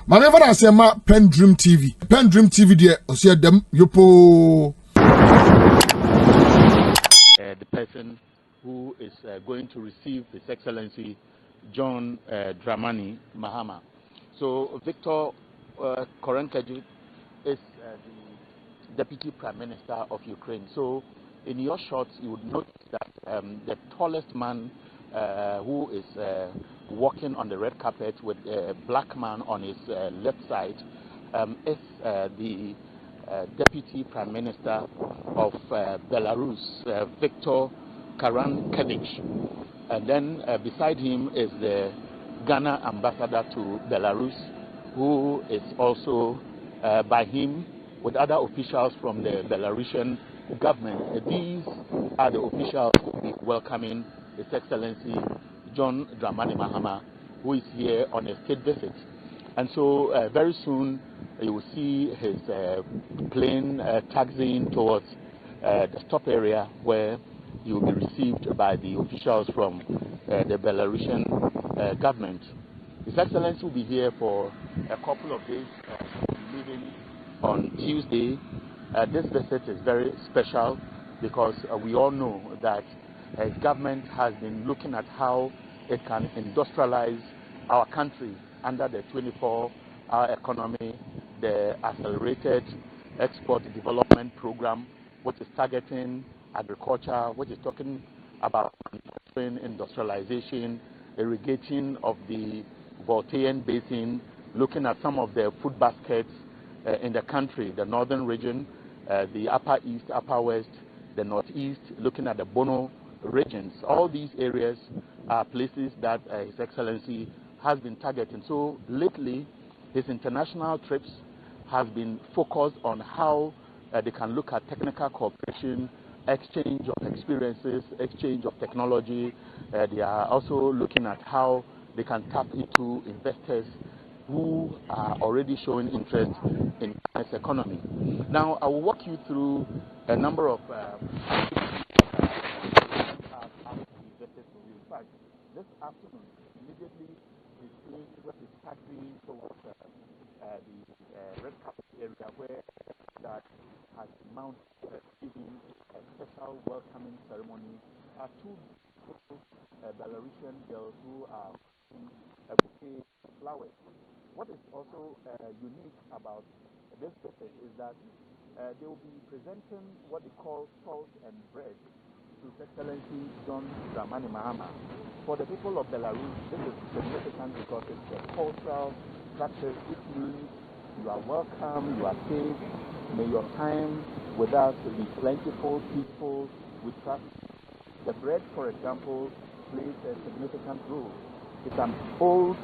Maneva na sema PENDREAM TV. PENDREAM TV de osia dem yopo. The person who is going to receive His Excellency John Dramani Mahama. So Victor Korenkaju is the Deputy Prime Minister of Ukraine. So in your shots, you would notice that the tallest man who is walking on the red carpet with a black man on his left side is the Deputy Prime Minister of Belarus, Victor Korenkaju. And then beside him is the Ghana ambassador to Belarus, who is also by him with other officials from the Belarusian government. These are the officials who will be welcoming His Excellency John Dramani Mahama, who is here on a state visit. And so very soon you will see his plane taxiing towards the stop area where he will be received by the officials from the Belarusian government. His Excellency will be here for a couple of days, leaving on Tuesday. This visit is very special because we all know that his government has been looking at how it can industrialize our country under the 24-hour economy, the accelerated export development program, which is targeting agriculture, which is talking about industrialization, irrigating of the Voltairean Basin, looking at some of the food baskets in the country, the northern region, the upper east, upper west, the northeast, looking at the Bono regions. All these areas are places that His Excellency has been targeting. So lately, his international trips have been focused on how they can look at technical cooperation, exchange of experiences, exchange of technology. They are also looking at how they can tap into investors who are already showing interest in this economy. Now, I will walk you through a number of this afternoon, immediately his plane is taxiing towards the red carpet area where that has mounted giving a special welcoming ceremony. Two Belarusian girls who are in a bouquet of flowers. What is also unique about this visit is that they will be presenting what they call salt and bread to His Excellency John Dramani Mahama. For the people of Belarus, this is significant because it's a cultural practice. It means you are welcome, you are safe. May your time with us be plentiful, peaceful. We trust. The bread, for example, plays a significant role. It's an old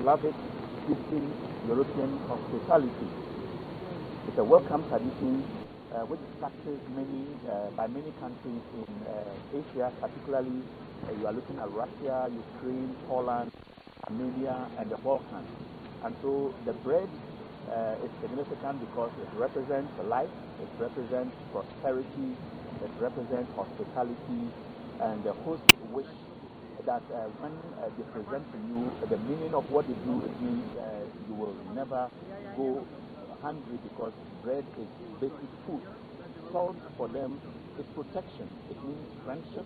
Slavic Eastern European hospitality. It's a welcome tradition which is practiced by many countries in Asia, particularly you are looking at Russia, Ukraine, Poland, Armenia, and the Balkans. And so the bread is significant because it represents life, it represents prosperity, it represents hospitality, and the host wish that when they present to you, the meaning of what they do, it means you will never go hungry because bread is basic food. Salt for them is protection. It means friendship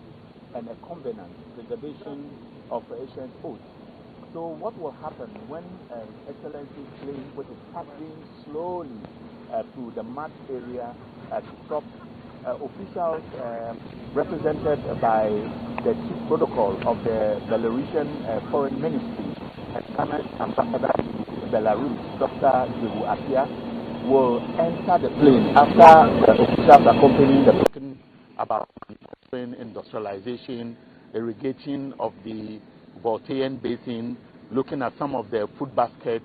and a covenant, preservation of ancient oaths. So what will happen when Excellency plane, which is passing slowly to the mud area to stop officials represented by the chief protocol of the Belarusian Foreign Ministry, Ghana's ambassador to Belarus, Dr. Jibu Atia, will enter the plane after the officials accompanying the plane about industrialization, irrigating of the Voltairean Basin, looking at some of the food baskets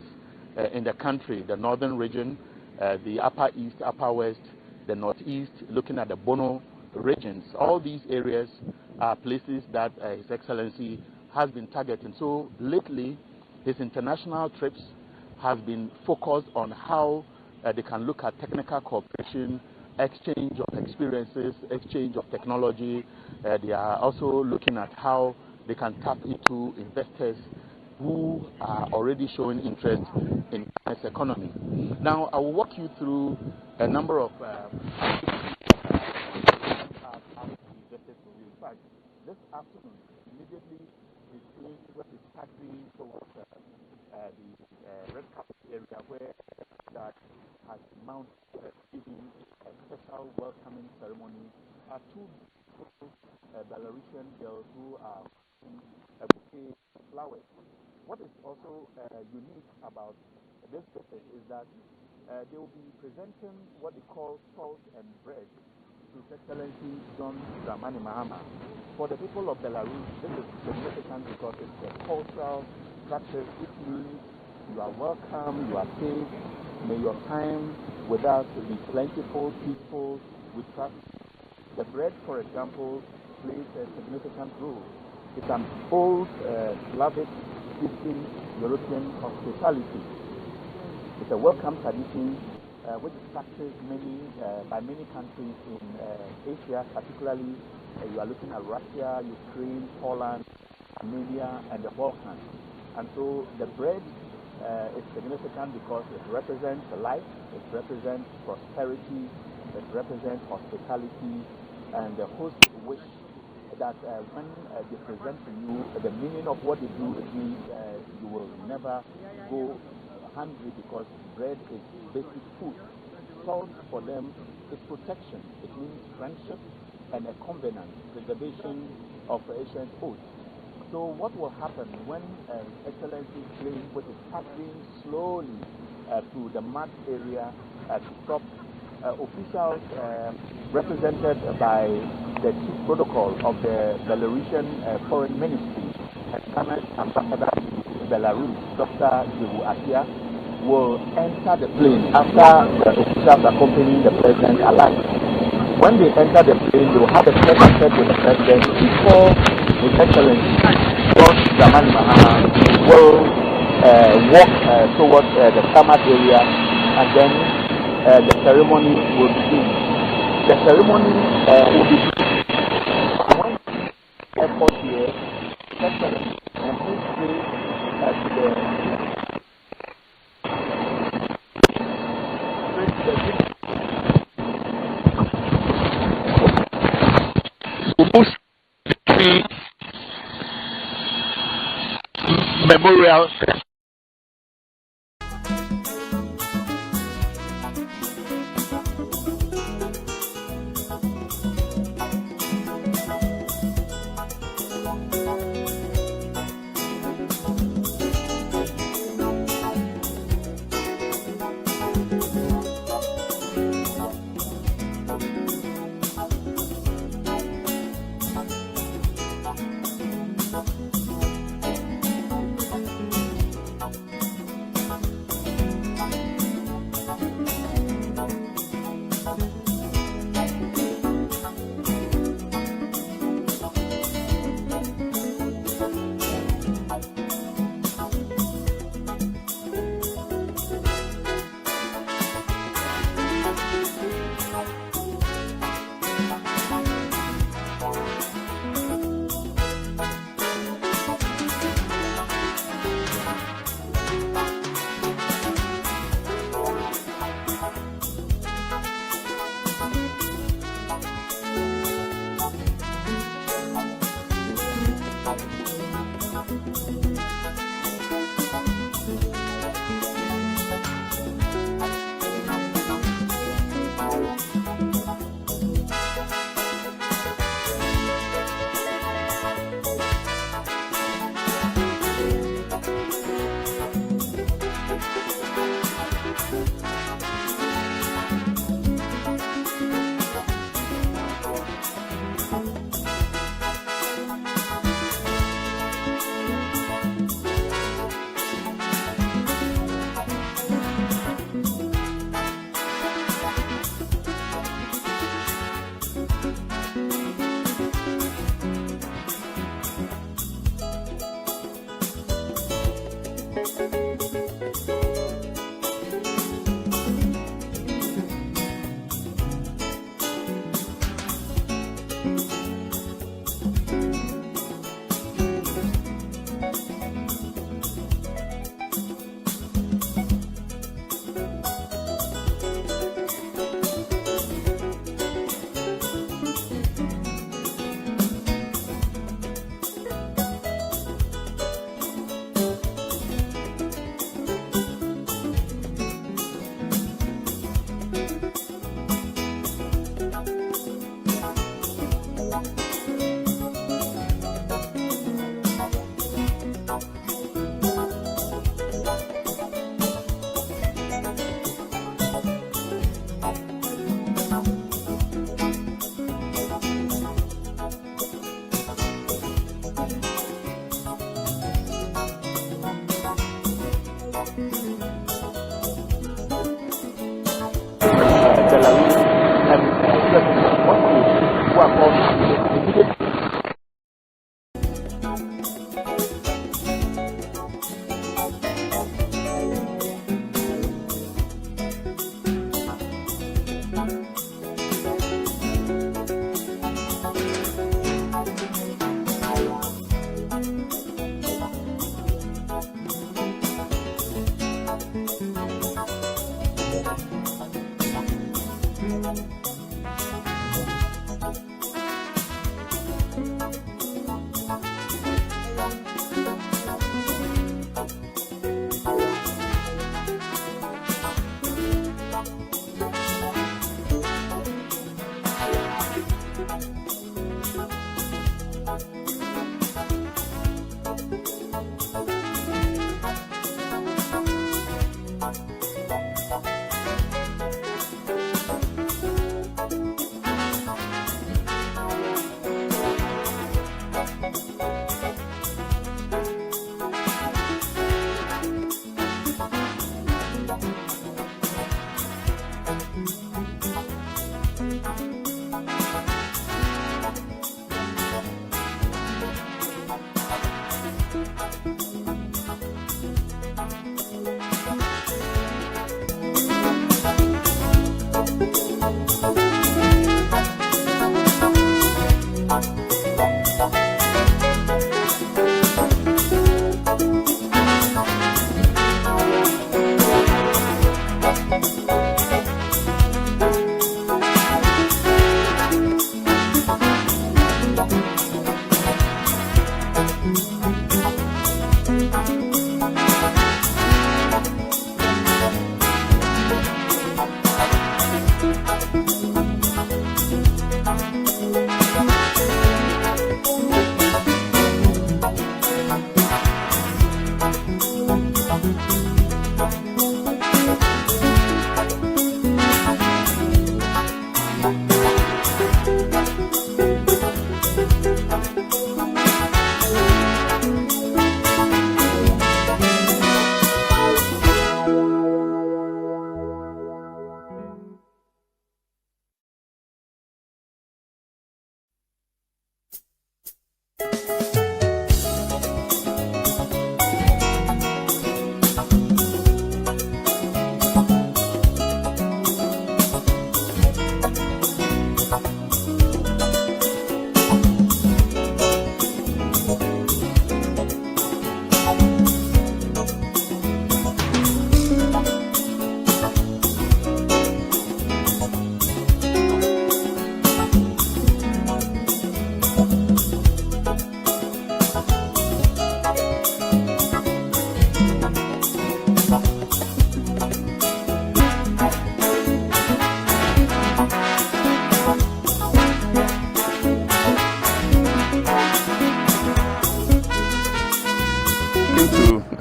in the country, the northern region, the upper east, upper west, the northeast, looking at the Bono regions. All these areas are places that His Excellency has been targeting. So lately, his international trips have been focused on how they can look at technical cooperation, exchange of experiences, exchange of technology. They are also looking at how they can tap into investors who are already showing interest in its economy. Now, I will walk you through a number of in fact, this afternoon, immediately between what is taxiing towards the red carpet area where that has mounted giving a special welcoming ceremony are two Belarusian girls who are in a bouquet of flowers. What is also unique about this visit is that they will be presenting what they call salt and bread to His Excellency John Dramani Mahama. For the people of Belarus, this is significant because it's a cultural practice which means you are welcome, you are safe, may your time with us be plentiful, peaceful, we trust. The bread, for example, plays a significant role. It's an old Slavic Eastern European hospitality. It's a welcome tradition which is practiced by many countries in Asia, particularly you are looking at Russia, Ukraine, Poland, Armenia, and the Balkans. And so the bread is significant because it represents life, it represents prosperity, it represents hospitality, and the host wish that when they present to you, the meaning of what they do, it means you will never go hungry because bread is basic food. Salt for them is protection. It means friendship and a covenant, preservation of ancient oaths. So what will happen when Excellency plane, which is passing slowly through the mud area to stop officials represented by the chief protocol of the Belarusian Foreign Ministry, Ambassador to Belarus, Dr. Akia, will enter the plane after the officials accompanying the president alive. When they enter the plane, they will have a tete-a-tete with the president before His Excellency John Dramani Mahama will walk towards the tarmac area, and then the ceremony will begin. The ceremony will be when airport here, His Excellency and his way to the memorial.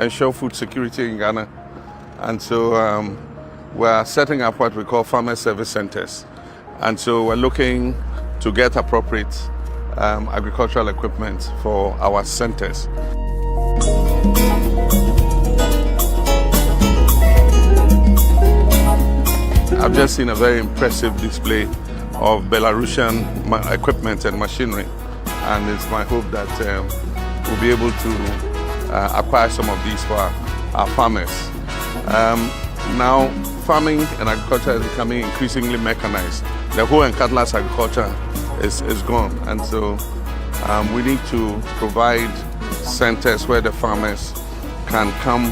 ensure food security in Ghana. And so we're setting up what we call farmer service centers. And so we're looking to get appropriate agricultural equipment for our centers. I've just seen a very impressive display of Belarusian equipment and machinery, and it's my hope that we'll be able to acquire some of these for our farmers. Now, farming and agriculture is becoming increasingly mechanized. The hoe and cutlass agriculture is gone, and so we need to provide centers where the farmers can come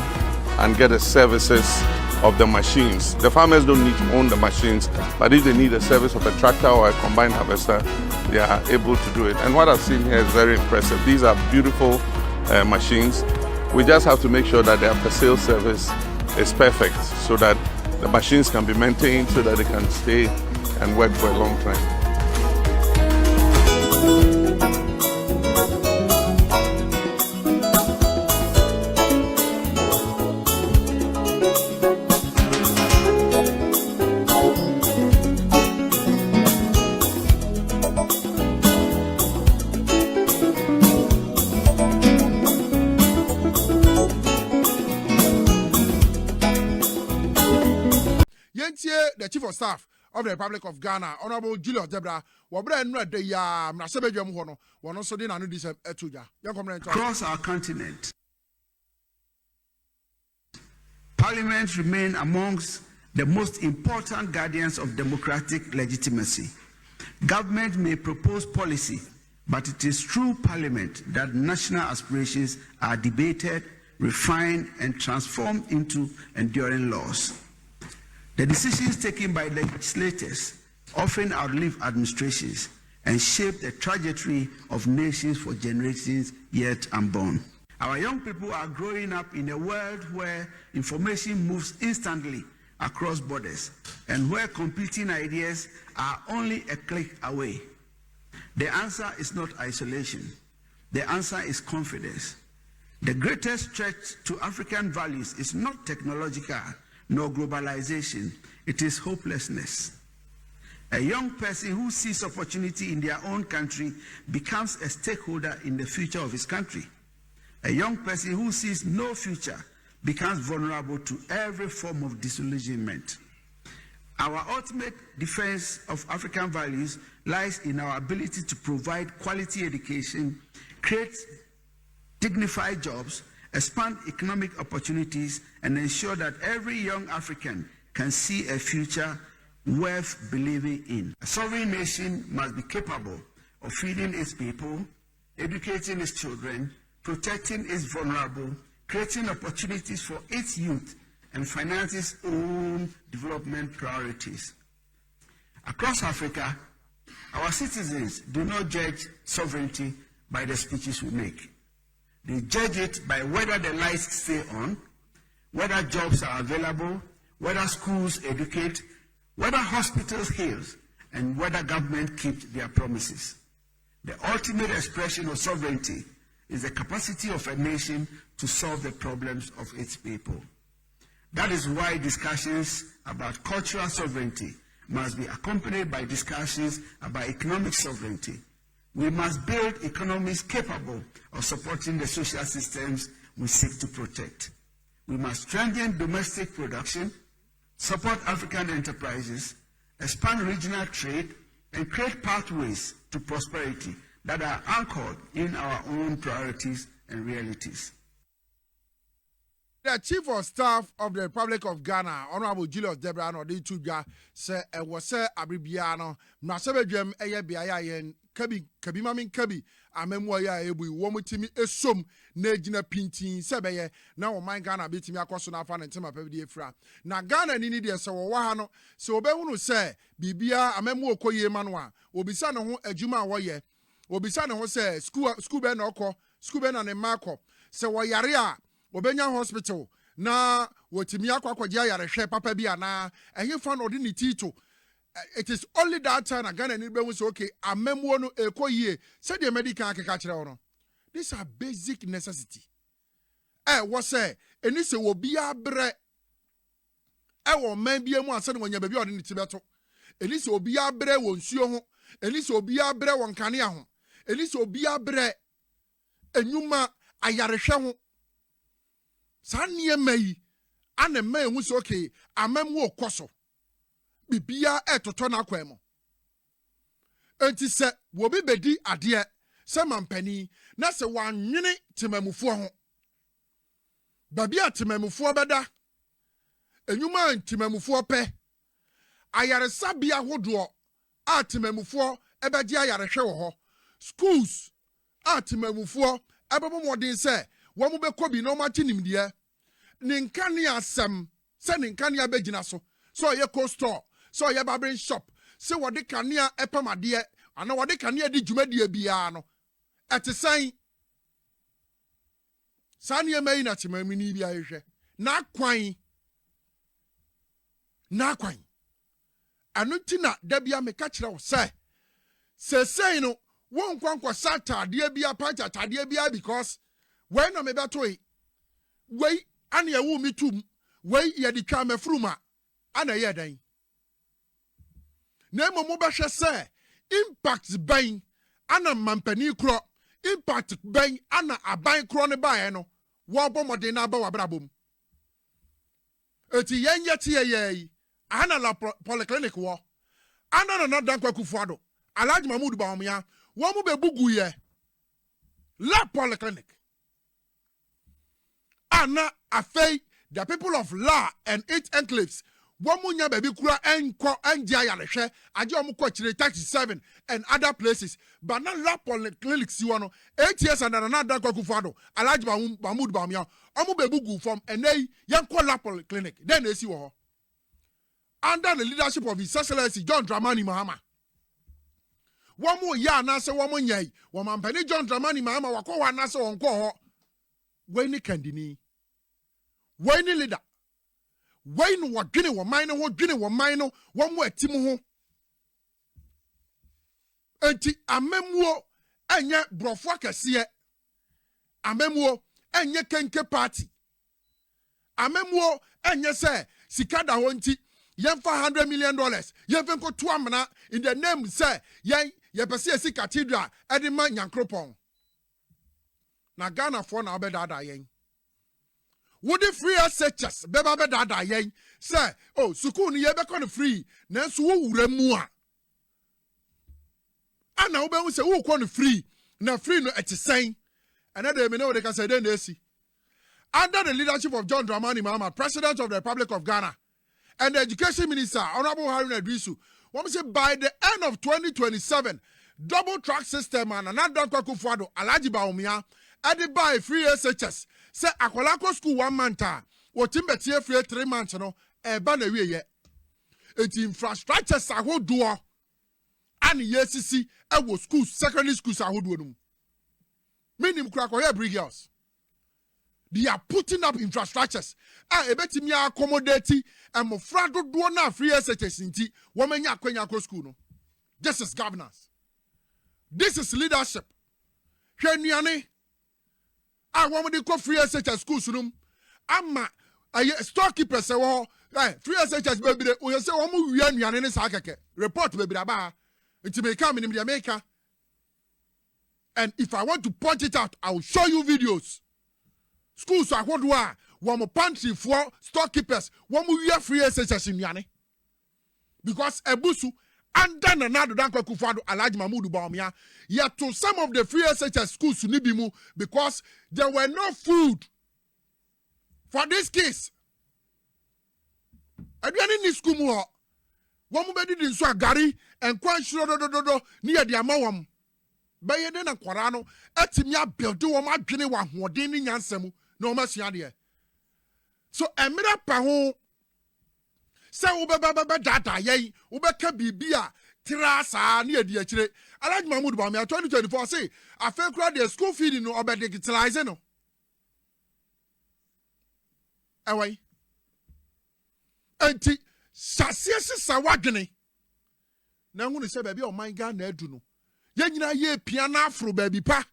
and get the services of the machines. The farmers don't need to own the machines, but if they need the service of a tractor or a combine harvester, they are able to do it. And what I've seen here is very impressive. These are beautiful machines. We just have to make sure that the after-sale service is perfect so that the machines can be maintained so that they can stay and work for a long time. The chief of staff of the Republic of Ghana, Honorable Julius Debra, Wabre no de ya na sebedwam ho no, wono so de na no di sem etuja. Across our continent, Parliament remain amongst the most important guardians of democratic legitimacy. Government may propose policy, but it is through Parliament that national aspirations are debated, refined, and transformed into enduring laws. The decisions taken by legislators often outlive administrations and shape the trajectory of nations for generations yet unborn. Our young people are growing up in a world where information moves instantly across borders and where competing ideas are only a click away. The answer is not isolation. The answer is confidence. The greatest threat to African values is not technological nor globalization. It is hopelessness. A young person who sees opportunity in their own country becomes a stakeholder in the future of his country. A young person who sees no future becomes vulnerable to every form of disillusionment. Our ultimate defense of African values lies in our ability to provide quality education, create dignified jobs, expand economic opportunities, and ensure that every young African can see a future worth believing in. A sovereign nation must be capable of feeding its people, educating its children, protecting its vulnerable, creating opportunities for its youth, and finance its own development priorities. Across Africa, our citizens do not judge sovereignty by the speeches we make. They judge it by whether the lights stay on, whether jobs are available, whether schools educate, whether hospitals heal, and whether government keeps their promises. The ultimate expression of sovereignty is the capacity of a nation to solve the problems of its people. That is why discussions about cultural sovereignty must be accompanied by discussions about economic sovereignty. We must build economies capable of supporting the social systems we seek to protect. We must strengthen domestic production, support African enterprises, expand regional trade, and create pathways to prosperity that are anchored in our own priorities and realities. The Chief of Staff of the Republic of Ghana, Honorable Julius Debra, no de tuja se e wose abribiano na sebedwem eye biaya yen kabi mamin kabi amemu ya ebu wo mutimi esom na gina pintin sebeye na wo man Ghana betimi akoso na afa ne ntema pabidi efra na Ghana ni de se wo wa ha no se obehunu se bibia amemu okoye ma no a obisa ne ho adwuma wo ye obisa ne ho se school be na okọ school be na ne makọ se wo yare a obenya hospital na wotimi akwakwaje ayarehwe papa bi ana ehye fa no de ne tito. It is only that time na Ghana ni be hu say okay amemu no ekoyie say the medical akeka kire wo no. These are basic necessity. What say eni se wo bia bre wo man bia mu ase no nya ba bi ode ne tibeto. Eni se obia bre wo nsuo ho, eni se obia bre wo nkane ho, eni se obia bre enyuma ayarehwe ho. Sanye mai ane mai hu say okay amemu okoso bibia etoto na kwemo enti se wo bi bedi ade se mampani na se wanwene temamufuo ho babia temamufuo beda enyuma temamufuo pe ayaresa bia hodo a temamufuo ebedi ayarehwe wo ho schools a temamufuo ebebo modin se wo mu be kobi no ma tinimdie ninkane asem se ninkane abegina so ye co store so ye barbering shop se wode kanea epamade ana wode kanea di dwumadie bia no etesan sane mai na temamini bia hwehwe na kwan anutina da bia meka kire wo se no won kwankwa satade bia pacha tade bia because when no me betoi we ane ewu mitum we ye di twa mafuruma ana ye dan na mo behwe se impact ban ana mampani kro impact ban ana aban kro ne bae no wo bomode na ba wabrabom eti yenye tie ye ana la polyclinic wo ana na dankwa kufuado Alhaji Mahmoud Bawumia wo mu bebugu ye la polyclinic ana afei the people of La and its enclaves Womunya baby kura enko enjia yalehwe aje omko chire 37 and other places but na La polyclinic si wono 8 years and another kwakufuado Alhaji Mahmoud Bawumia omu bebugu from enei yanko La polyclinic then esi wo under the leadership of His Excellency John Dramani Mahama womu ya na se womu nyai womampani John Dramani Mahama wako wa na se wonko ho weni kandini weni leader weni wadwene wo man ho dwene wo man no womu atim ho enti amemuo enye brofo akese amemuo enye kenke party amemuo enye se sikada ho nti yemfa $100 million yemfa ko to amana in the name say ye pese esi cathedral edima nyankropon na Ghana for na obedada yen would the free SHS beba bedada yen say oh sukuu ni ye be kon free na so wo wura mu a ana wo be hu say wo kon free na free no etisen another me no they can say den esi under the leadership of John Dramani Mahama, President of the Republic of Ghana, and the Education Minister, Honorable Haruna Idrisu, what we say by the end of 2027, double track system and another Kwakufuado, Alhaji Bawumia, added by free SHS, say Akolako school 1 month, what Timbetie free 3 months, no, a banner ye. It's infrastructure, I would do, and yes, I was school, secondary schools, I would do. Meaning, Krakoya Brig House. They are putting up infrastructures. Ebetimi accommodate and mofrado do na free SHS inti womanya kwenya school no. This is governance. This is leadership. Hwenuane womde ko free SHS schools no ama storekeepers say wo free SHS bebire o say womu wi anuane ne sa keke report bebire aba inti me ka minim de America. And if I want to point it out, I will show you videos. Schools are what were one pantry for storekeepers, one we are free SHS in Yane. Because Ebusu and then another Danko Kufado Alhaji Mahmoud Bawumia, yet to some of the free SHS schools to Nibimu because there were no food for this case. I didn't need school more. One did in Swagari and Kwan Shrodo near the Amawam. By then a Quarano, Etimia built to my Guinea one who didn't answer. No masiade. So emira pa ho se wo beba data ye wo beka bibia trasa na edi akire Alhaji Mahmoud Bawumia 2024 say afa kura the school feeding no obe digitalize no awai enti sasiese sawadwene na hu ne se ba bi o man ga na adu no ye nyina ye pia na afro ba bi pa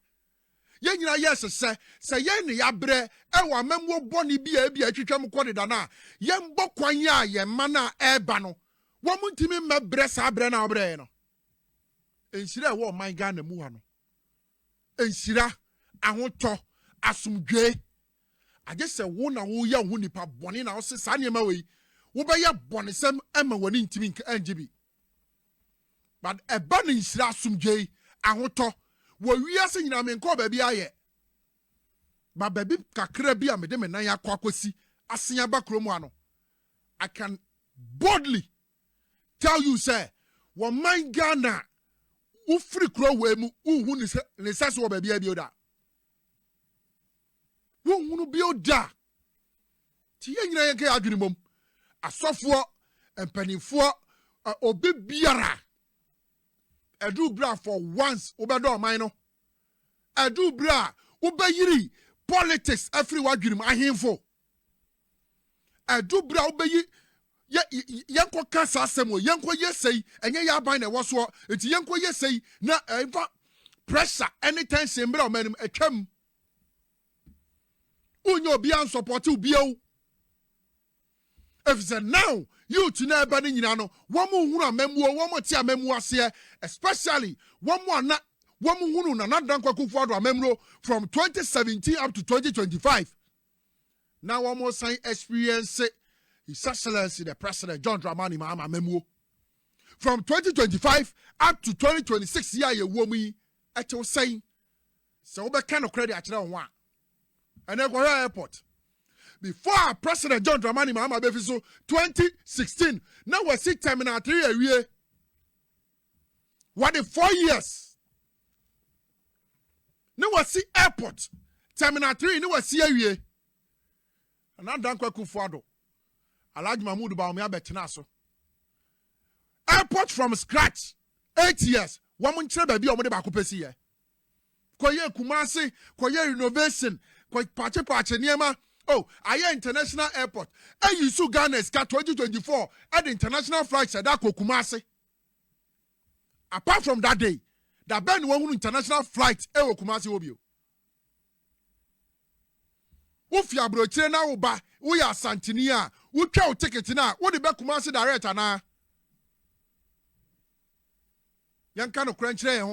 ye nyina yes se ye ne ya bre e wa memwo boni bi atwetwam kodeda na ye mbo kwan ya ye ma na eba no wo muntimi mebre sa bre na obre no enhira wo man ga na mu ha no enhira ahoto asumdwe age se wo na wo ya wo nipa boni na wo se sa ne ma we wo be ya boni sem ema woni ntimi angibi but eba ne enhira asumdwe ahoto wo wiase nyina me nko ba bia ye ba baby kakra bia me de me nan yakwakosi asenya ba kromu ano I can boldly tell you say wo man Ghana wo free kro we mu unhu ne sase wo ba bia da wo hunu bi oda ti ye nyina ye ka adwene mom asofo empanifo obi biara edu bra for once obedo man no edu bra obeyiri politics every wadwurim ahemfo edu bra obeyi yenko kasa asemo yenko yesei enye ya ban na woso enti yenko yesei na enfa pressure anytime sembra o manim atwam unyo obi an support obi o if say now you to na eba ni nyina no womu hunu amamuo womu ti amamuo ase especially womu hunu na Dankwa Akufo-Addo amamro from 2017 up to 2025 now womu sign experience His Excellency the President John Dramani Mahama amamuo from 2025 up to 2026 year ye womi at your saying. So we kind of credit at one. And then go airport. Before President John Dramani Mahama Befiso 2016, now we see Terminal 3 a year. What the 4 years? Now we see airport. Terminal 3, now we see a year. And I'm done Kufuado. Alaj Mahmoud Baumia Betinaso. Airport from scratch. 8 years. One month baby on the Bakupesi. Koye Kumasi, Koye renovation, Koye Pache Niema. Oh, I international airport. And you saw Ghana's got 2024 at the international flights at Kumasi. Apart from that day, the band one international flight Kumasi Obio. Ufia broche na uba, uya Santinia, ucha ticket na, what the back Kumasi director na. Yan kind of crunch there,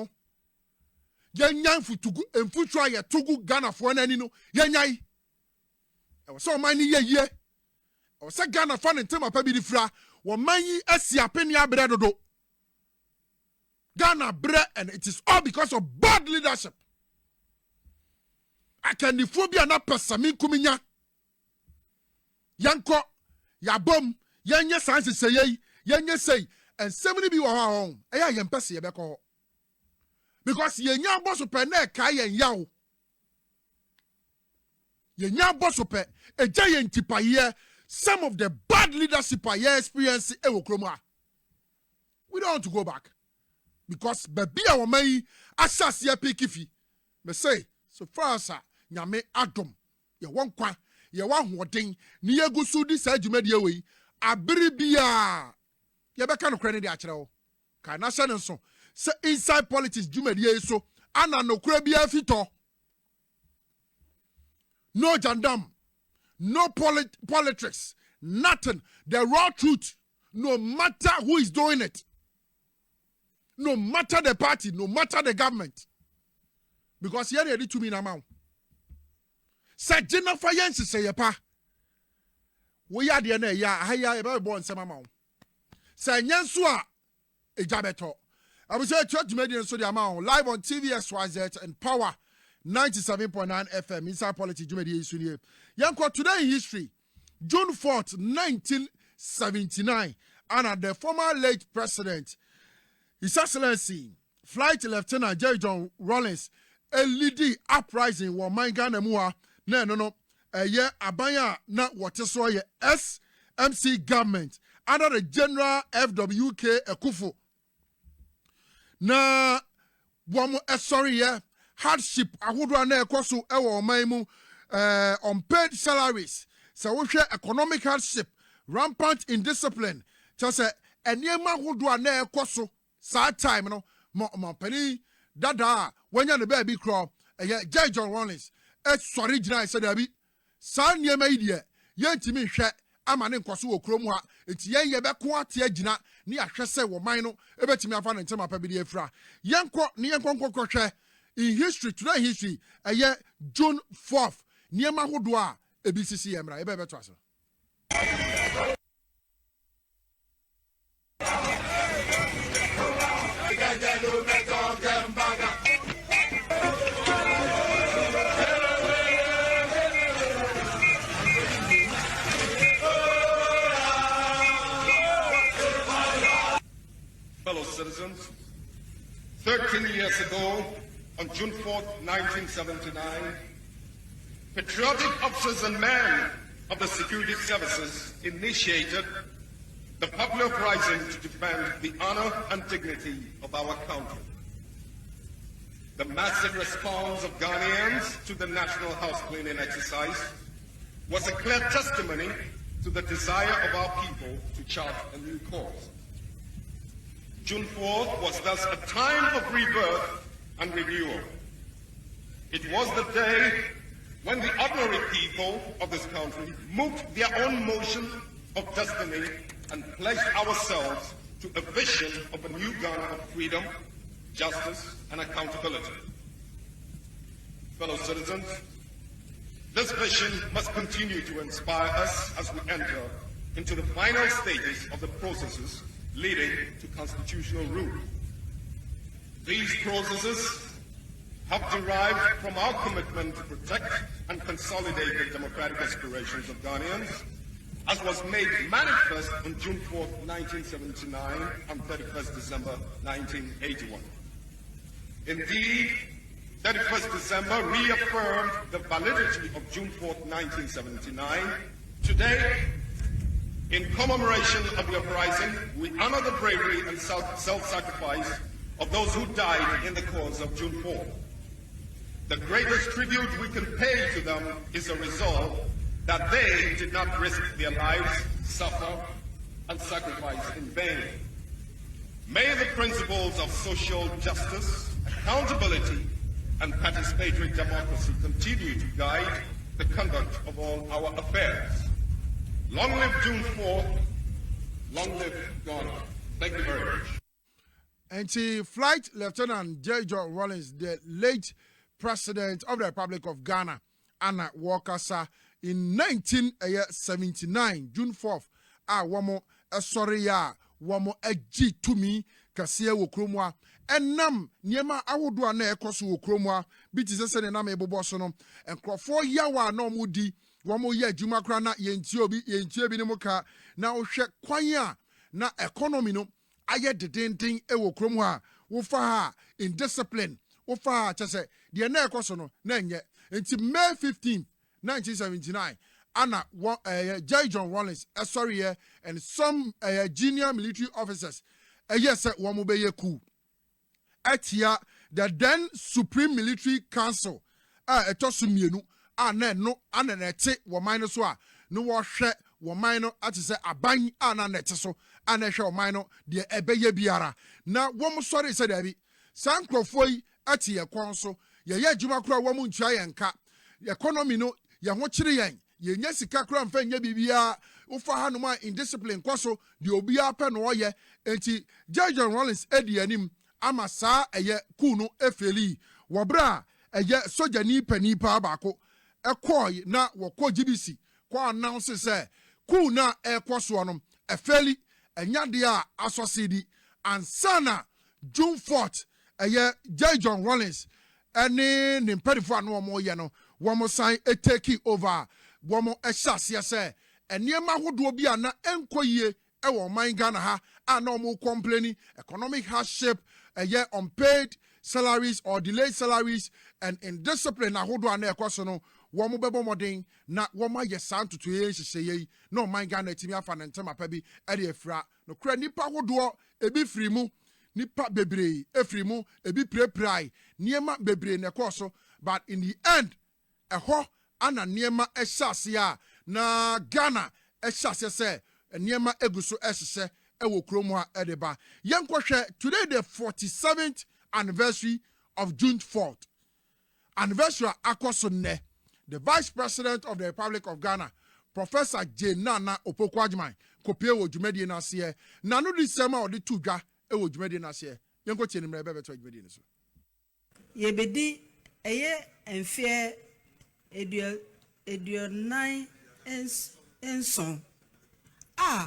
yan futugu and futra ya tugu Ghana for an anino, yan. I was so many ye. I was a Ghana fan and Tema Pabi Fra, one many Asia Penia Bredo. Ghana bread, and it is all because of bad leadership. I can the phobia na pesami kuminya. Yanko, ya bom, yanya sansi say, yanya say, and 70 be our home. I am Pessi Beko. Because yanya boss of Pene Kai and Yao. Yenya bosope a giant tipa some of the bad leadership experience ewokroma. We don't want to go back because baby our may assess ya pikifi. Me say so far as nyame adom ye won kwa ye wa hoden ni yegusu di sa dwumade we abribia ye beka no krane de a kire wo ka na hye ne so say inside politics dwumade so ana no kura bia fito. No jandam, no politics, nothing. The raw truth, no matter who is doing it, no matter the party, no matter the government. Because here they to me now. Say Jennifer Yancy say pa. We are the ya haya about born some amount. Say Yansua a jabeto. I was a church media so the amount live on TV XYZ and Power 97.9 FM inside politics. Yanko today in history, June 4th, 1979, and the former late president, His Excellency, Flight Lieutenant J. John Rawlings, a leading uprising wa Ghana mua no ye abaya na wateso ye SMC government under the General FWK Ekufo. Na wamu sorry ye hardship ahodo na ekoso ewo man unpaid salaries, so we share economic hardship, rampant indiscipline, just eniema ahodo na ekoso saa time no mo pani dada when you the baby crop J. John Rawlings sorry jina said abi saa niema idie yentimi hwe amane nkoso wo krom ha enti yen ye beko ate agina ne ahwese wo man no ebetimi afa ne ntema pa bi de afra yenko ne yenko hwe in history today history June 4th niema hodo a ebisisi emra ebe beto aso. Fellow citizens, 13 years ago, on June 4th, 1979, patriotic officers and men of the security services initiated the popular uprising to defend the honor and dignity of our country. The massive response of Ghanaians to the national house cleaning exercise was a clear testimony to the desire of our people to chart a new course. June 4th was thus a time of rebirth and renewal. It was the day when the ordinary people of this country moved their own motion of destiny and pledged ourselves to a vision of a new Ghana of freedom, justice, and accountability. Fellow citizens, this vision must continue to inspire us as we enter into the final stages of the processes leading to constitutional rule. These processes have derived from our commitment to protect and consolidate the democratic aspirations of Ghanaians, as was made manifest on June 4, 1979 and 31st December 1981. Indeed, 31st December reaffirmed the validity of June 4, 1979. Today, in commemoration of the uprising, we honor the bravery and self-sacrifice of those who died in the cause of June 4. The greatest tribute we can pay to them is a resolve that they did not risk their lives, suffer, and sacrifice in vain. May the principles of social justice, accountability, and participatory democracy continue to guide the conduct of all our affairs. Long live June 4th, long live Ghana. Thank you very much. And Flight Lieutenant J. John Rawlings, the late President of the Republic of Ghana, Anna Walker, in 1979, June 4th, wamo sorry ya wamo eji tumi kasiye wo kromwa enam niema awodo na ekoso wo kromwa biti sese ne nam ebobo so no enkrofo yawa na omudi wamo ye adwuma kra na yentie bi ne muka na ohwe kwan a na economy no aye dedenden ewo kromwa wo fa ha in discipline wo fa ha chese de na ekoso no na enye enti May 15 1979, Anna J. John Rawlings, sorry, and some junior military officers, yes, one will be a coup. At here, the then Supreme Military Council, a tosumienu, no, ananete, one minus one, no war share, one minor, at say a bang, ananetaso, and a show minor, the ebeye biara. Now, one more sorry, said Abby, San Crofoi, at here, council, ye Jumakra, woman, try and cat, the economy no. Ya ho chiri yen ye nya sika kra mfa nya bibia wo fa hanoma indiscipline kwaso de obia pe no ye enti John Rawlings edi anim ama saa eye ku no efeli wo bra eye soja ni pani pa baako ekoi na wo ko GBC kwa announce say ku na ekwoso no efeli enya de a asosidi ansana June 4th eye John Rawlings ene ne mpedifo ano mo ye no womo sign a taking over womo ehyasia se eniema hodo bia na enkoyie e wo man Ghana ha ana mo complaining economic hardship unpaid salaries or delayed salaries and indiscipline ahodo ana ekoso no womo bebo modern na womo ye santo to ye hyehyeye no man Ghana timi afa ne ntema pa bi e de afra no kra nipa hodo ebi firi mu nipa bebre efiri mu ebi preprai niema bebre ne ekoso but in the end eho ana niema ehyasia na Ghana ehyasia se niema eguso ehye ewo kromu a edeba yenkohwe today the 47th anniversary of June 4th anniversary akoso ne the Vice President of the Republic of Ghana Professor J. Nana Opoku-Agyeman kopie wo dwumadi na se na no di sema odi tudwa ewo dwumadi na se yenko tie nimre bebe to dwumadi so yebedi eye enfie Edio 9 enson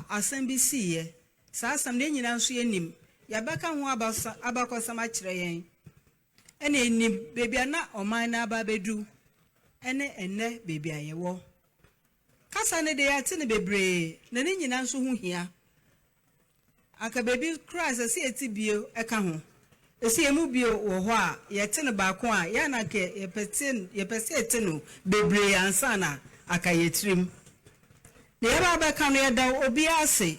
assembly ye sa asam de nyina nso yenim yabaka ho abakosama kire yen ene enim bebia na oman na ababedu ene bebia yewo kasa ne de yate ne bebre na ne nyina nso ho hia aka bebi Christ se etibio eka ho esi emu bio wo ho a yete ne baako a ya na ke yepese eteno bebre ansa na aka yetrim ne yaba beka no yeda obi ase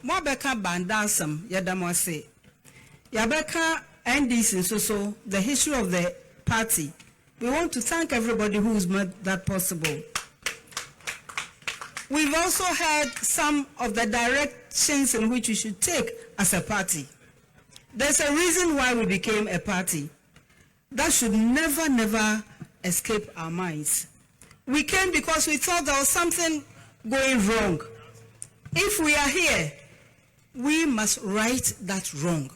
mo beka bandasam yeda mo ase yabeka NDC so the history of the party. We want to thank everybody who's made that possible. We've also heard some of the directions in which we should take as a party. There's a reason why we became a party. That should never escape our minds. We came because we thought there was something going wrong. If we are here, we must right that wrong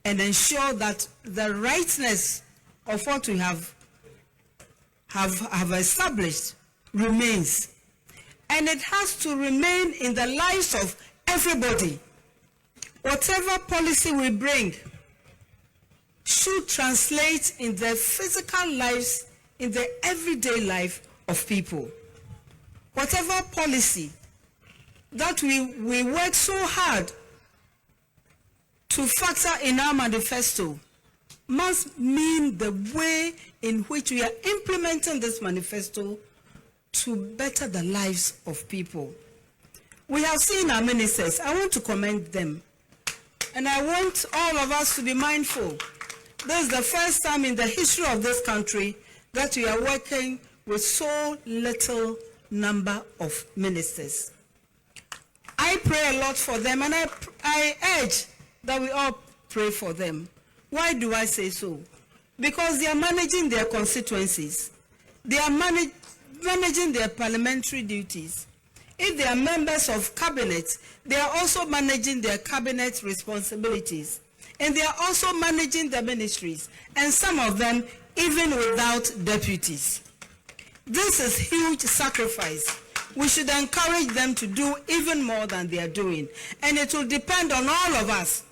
and ensure that the rightness of what we have established remains. And it has to remain in the lives of everybody whatever policy we bring should translate in the physical lives, in the everyday life of people. Whatever policy that we work so hard to factor in our manifesto must mean the way in which we are implementing this manifesto to better the lives of people. We have seen our ministers. I want to commend them. And I want all of us to be mindful. This is the first time in the history of this country that we are working with so little number of ministers. I pray a lot for them, and I urge that we all pray for them. Why do I say so? Because they are managing their constituencies. They are managing their parliamentary duties. If they are members of cabinet, they are also managing their cabinet responsibilities. And they are also managing the ministries, and some of them even without deputies. This is huge sacrifice. We should encourage them to do even more than they are doing. And it will depend on all of us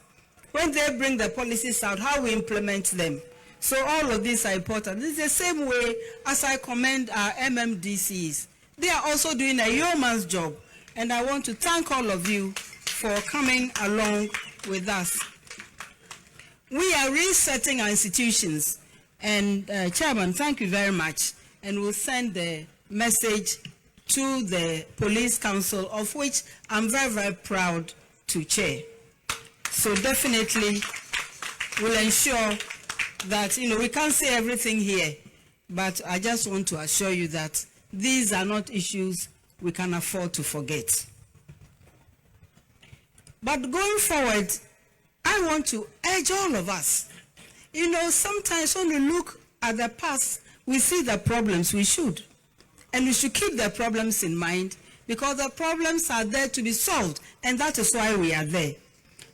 when they bring the policies out, how we implement them. So all of these are important. This is the same way as I commend our MMDCs. They are also doing a yeoman's job. And I want to thank all of you for coming along with us. We are resetting our institutions. And Chairman, thank you very much. And we'll send the message to the Police Council, of which I'm very, very proud to chair. So definitely we'll ensure that, we can't say everything here, but I just want to assure you that these are not issues we can afford to forget. But going forward, I want to urge all of us. Sometimes when we look at the past, we see the problems. We should. And we should keep the problems in mind, because the problems are there to be solved, and that is why we are there.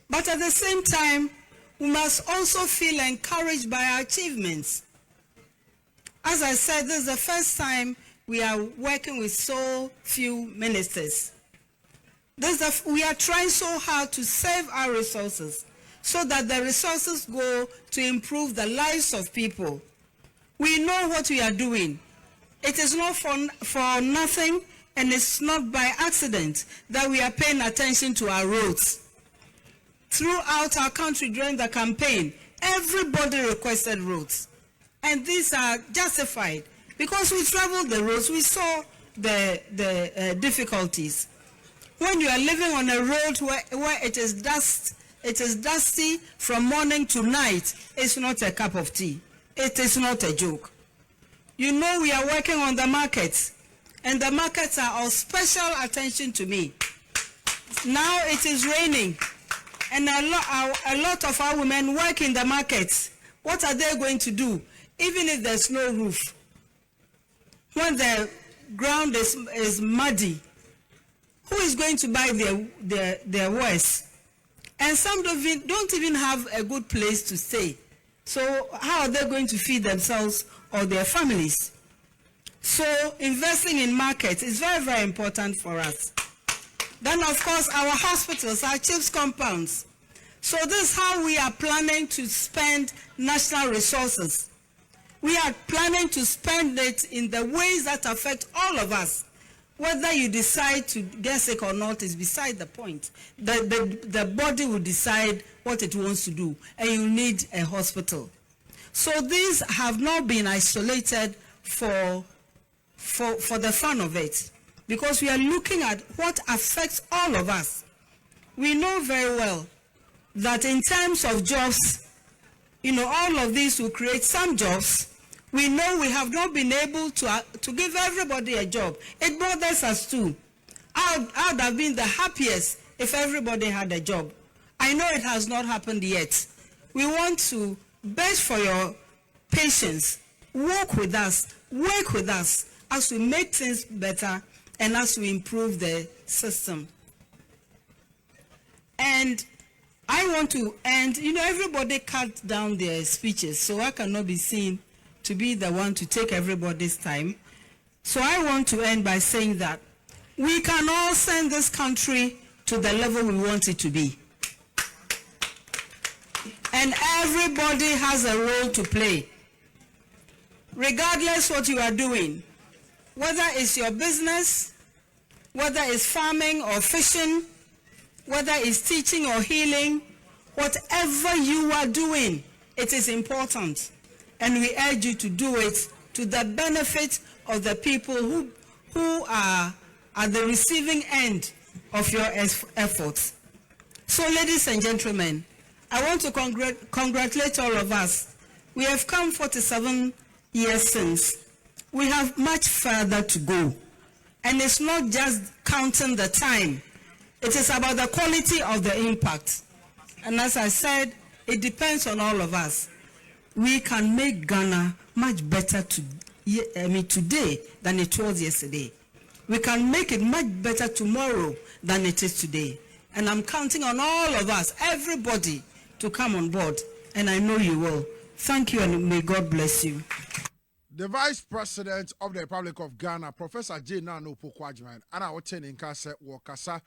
But at the same time, we must also feel encouraged by our achievements. As I said, this is the first time we are working with so few ministers. We are trying so hard to save our resources so that the resources go to improve the lives of people. We know what we are doing. It is not for nothing, and it's not by accident that we are paying attention to our roads. Throughout our country during the campaign, everybody requested roads. And these are justified because we traveled the roads, we saw the difficulties. When you are living on a road where it is dusty from morning to night, it's not a cup of tea. It is not a joke. We are working on the markets, and the markets are of special attention to me. Now it is raining, and a lot of our women work in the markets. What are they going to do, even if there's no roof? When the ground is muddy, who is going to buy their wares? And some don't even have a good place to stay. So how are they going to feed themselves or their families? So investing in markets is very, very important for us. Then, of course, our hospitals, our chiefs' compounds. So this is how we are planning to spend national resources. We are planning to spend it in the ways that affect all of us. Whether you decide to get sick or not is beside the point. The body will decide what it wants to do, and you need a hospital. So these have not been isolated for the fun of it, because we are looking at what affects all of us. We know very well that in terms of jobs, all of these will create some jobs. We know we have not been able to give everybody a job. It bothers us too. I would have been the happiest if everybody had a job. I know it has not happened yet. We want to beg for your patience. Work with us as we make things better and as we improve the system. And I want to end, everybody cut down their speeches, so I cannot be seen to be the one to take everybody's time. So I want to end by saying that we can all send this country to the level we want it to be. and everybody has a role to play. Regardless what you are doing, whether it's your business, whether it's farming or fishing, whether it's teaching or healing, whatever you are doing, it is important. And we urge you to do it to the benefit of the people who are at the receiving end of your efforts. So, ladies and gentlemen, I want to congratulate all of us. We have come 47 years since. We have much further to go. And it's not just counting the time. It is about the quality of the impact. And as I said, it depends on all of us. We can make Ghana much better today than it was yesterday. We can make it much better tomorrow than it is today. And I'm counting on all of us, everybody, to come on board. And I know you will. Thank you, and may God bless you. The Vice President of the Republic of Ghana, Professor J. Nano Pokwajman, and I will tell you Nkasa Wakasa,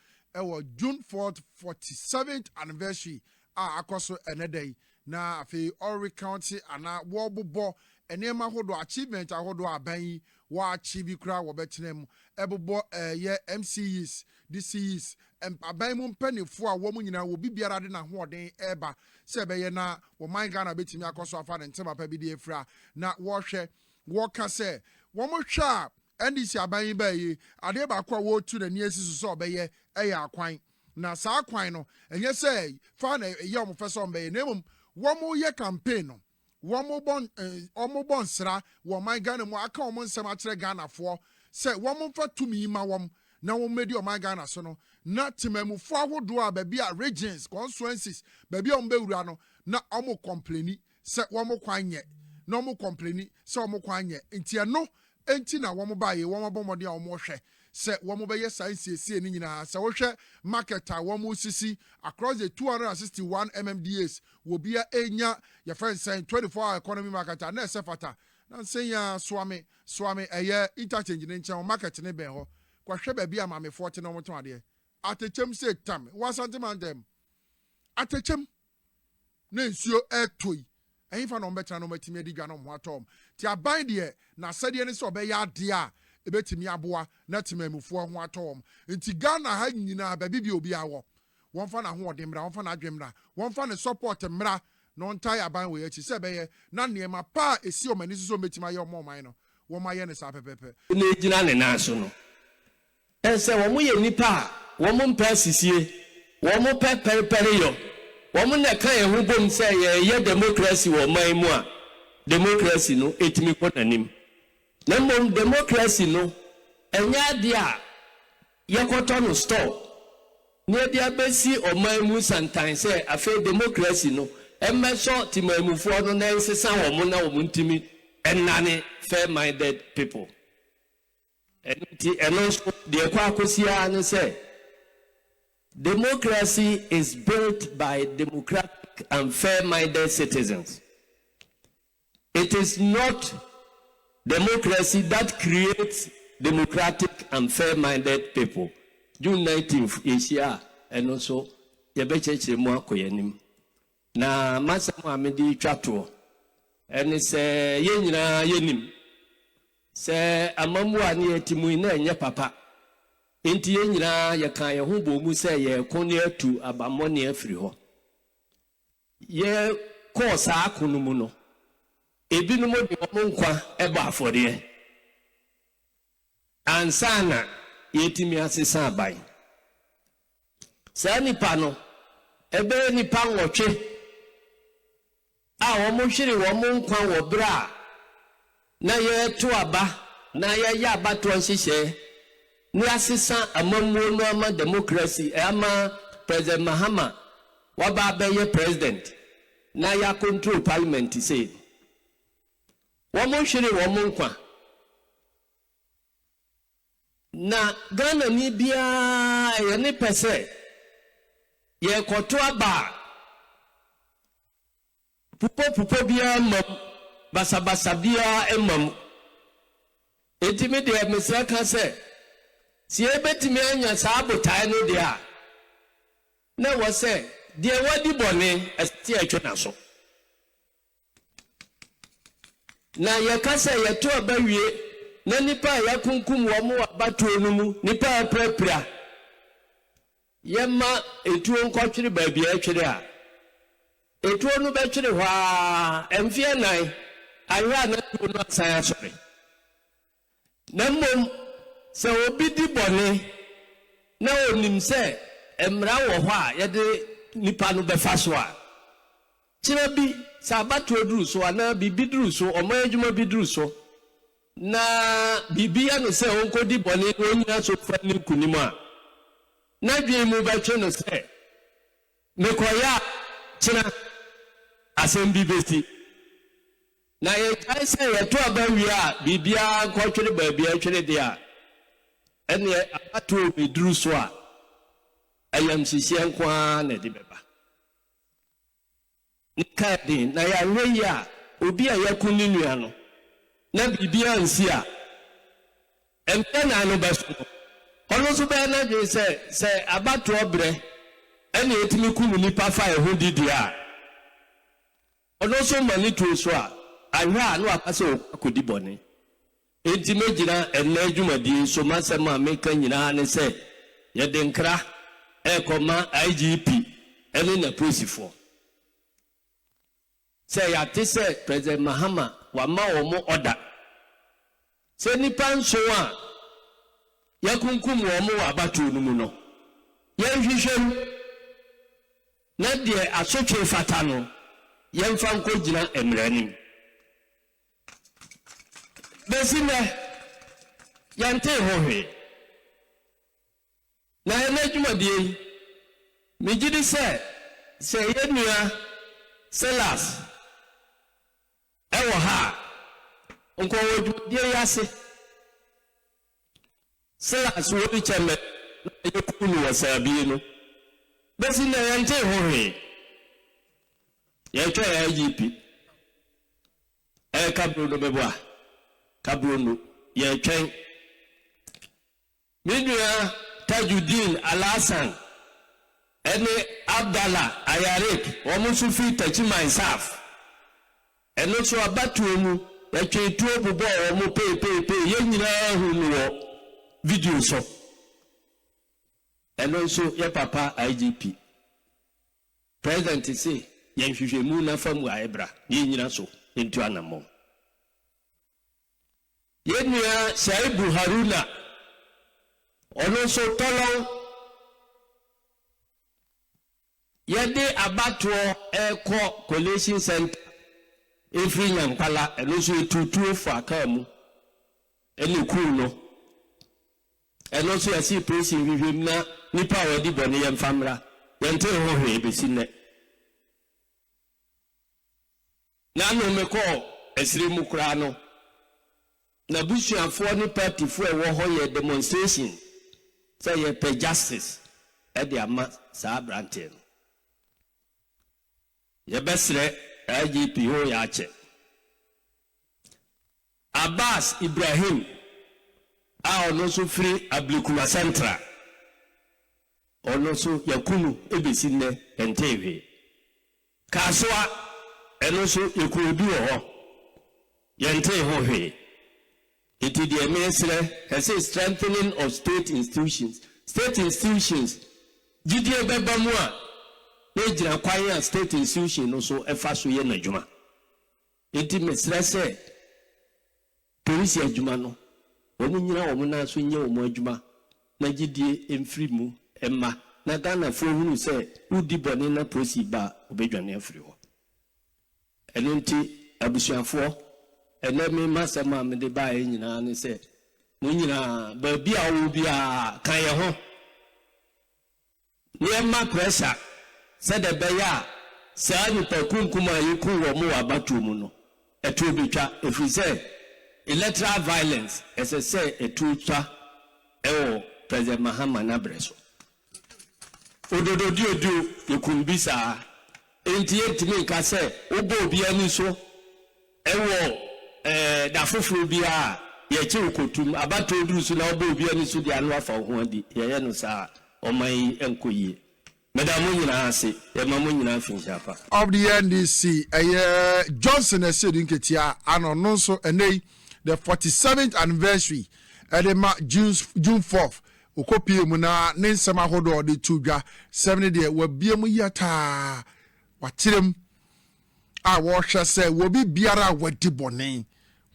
June 4th, 47th anniversary, Akoso Enedei, na afi Ori County, and Wobo, and Nema Hodo achievement, I Hodo Abayi, wa achieve kra wabetinem, Ebobo, MCEs, DCEs, and Abaimum Penny for a woman will be better than a word eba, Sebeyena, or my Ghana betim Akoso Afan and Tema Pebidi Fra, not washer. Walker say, one more sharp, and this Abayi Bay, Adeba Kwa to the nearest so bay, a quine. Now, Sa Quino, and yes, say, find a young professor bay, name one more year campaign. One more bon, sir, one my Ghana, more common cemetery Ghana for, say, one more for to me, my one, now one made my Ghana sono, not to memo forward draw, baby, regions, constituencies, baby on Belarus, not almost complaining, set one more quine yet. No more complaining, so more quanye. Intia no, entina one more buy, one more bomb or more share. Set one more by science, see in so share market, one more CC across the 261 MMDAs will be a enya, your friend saying 24-hour economy market, and next fata. Nan say ya swami, a year interchange in town market in a beho. Quashebe be a mammy 14 or 20. At a chem say, Tam, one sentiment them. At a chem, names your air toy. Ain't for no better no metimi di Ghana mo atom. Ti aban de na sade ne so be ya de a ebetimi aboa na temamufo ho atom. Nti Ghana ha nyina ba bibi obi awo. Won fa na ho odemra, won fa na adwemra, won fa ne support mra no ntai aban we achi se be ye na niema pa esi o mani so metima ye o man no. Won ma ye ne sa pepepe. Ne gina ne na so no. Ense wo mo ye nipa, wo mo mpa sisie, wo mo pepere yo. Woman na kan ho bom say ye democracy wo man mu a democracy no etimi ko nanim na mom democracy no enya de a ye koto no store ne de abesi o man mu santan say afa democracy no emmeso timamufo no na nsesa wo mo na wo ntimi enane fair minded people eno de kwa akosia no say democracy is built by democratic and fair-minded citizens. It is not democracy that creates democratic and fair-minded people. June 19th is here, and also Yabeche Moakoyanim. Na Masamu Amedi Chato, and it's a Yenina Yenim. Say Amamuani Timuina and Papa. Inti yenyina ye kan ye ho bomu se ye kone atu abamone afiri ho ye course akunu mu no ebinu mo de mo nkwa eba afode ansana yetimi asesa abai sa nipa no ebe nipa nwotwe a wo mo hwiri wo mo nkwa wo bra na ye to aba na ye ya abato nhihye ni asisa amamuo no ama democracy ama President Mahama waba be president na ya control parliament say womo hwere womo nkwa na Ghana ni bia ye ne pese ye koto aba pupo bia mam basabasa bia emam etimi de mesra ka say si ebetimi anya sabotai no dia na wo say de wadi bone esti atwa na so na yakasa yeto abawie na nipa yakunkum wo mo abato no mu nipa aprapra yema etuo nkotwere baabia atwere a etuo no betwere hwa emfie nan ahwa na tuo no asan asore na mom se obi di bone na onim se emra wo hɔ a yede nipa no befa so a kyerɛ bi sa abato duru so ana bibi duru so omo adwuma bi duru so na bibi ya no se onkodi bone no nyina so fa ni kunim a na dwe mu betwe no se mekoya kyerɛ asɛm bi besi na ye kai se ye to abawi a bibia nkɔtwere baabia twere de a ene abato bi duru so a ayam sisi nkwa na de beba nkadi na ya weyi a obi a yakuni nua no na bibia nsi a empe na no beso ono so be na de se abato obre ene etimi kunu nipa fa eho didi a ono so mani to so a ahwa no akase akodi bone enti megina enne adwumadi so masema meka nyina ne se ye de nkra ekoma IGP ene na posifo se ya te se President Mahama wa ma omo order se nipa nso a yakunkum wo mo abato no mu no ye hwehwem na de asotwe fata no ye mfa nko gina emranim besime yante hohe na ene dwumadie mejidi se yenua Selas ewo ha onko wodwudie yase Selas wo cheme na yekunu wasabi no besime yante hohe yetwa ya IGP kabro do beboa kabro no yetwen minua Tajudin Alasan ene Abdallah Ayarik omo so fi tachiman saf eno so abatu mu yetwe tuo bobo omo pe ye nyina hu no video so eno so ye papa IGP president say yen hwehwemu na famu aebra ye nyina so entu anamo ye nua Shaibu Haruna ono so tolong yede abato eko collation center every nyampala eno so etutuo for akamu ene cool no eno so yasi presi hwehwem na nipa wadi bone ye mfamra yente ho hwe besi ne na no meko esire mu kura no na busuafo ni party fo e wo ho ye demonstration say ye pay justice e de ama sa brante no ye besre IGP ho ya che Abbas Ibrahim a ono so free Ablikuma Central ono so yakunu ebesi ne enteve kaswa eno so yekurudu ho yente ho hwe it is the ministry has a strengthening of state institutions gidie beba mu a na gira kwan state institution no so efa so ye na djuma enti mesra se police adwuma no omu nyina omu na so nye omu adwuma na gidie emfiri mu emma na Ghana fo hunu se udi bone na prosi ba obedwane afiri ho eno nti abusuafo ene me masema me de ba nyina ne se mo nyina ba bia wo bia kan ye ho ne ma pressure se de be ya sa ni pa kunkuma yiku wo mo abato mu no eto betwa efi se electoral violence ese se eto twa ewo President Mahama na breso ododo diodio yekumbisa enti yetimi ka se obo obi ani so ewo da foforo bia ye che okotum abato duru so na obo obi ani so dia no afa ho adi ye no sa oman enkoyie Madam Munasi, Mamuina Finchapa. Of the NDC, Johnson has said in Ketia, and on also the 47th anniversary at the June 4th. Ukopi muna nensema hodo de tuja 70 day we biemu yata watirem a wo hwe se wo bi biara wadi bone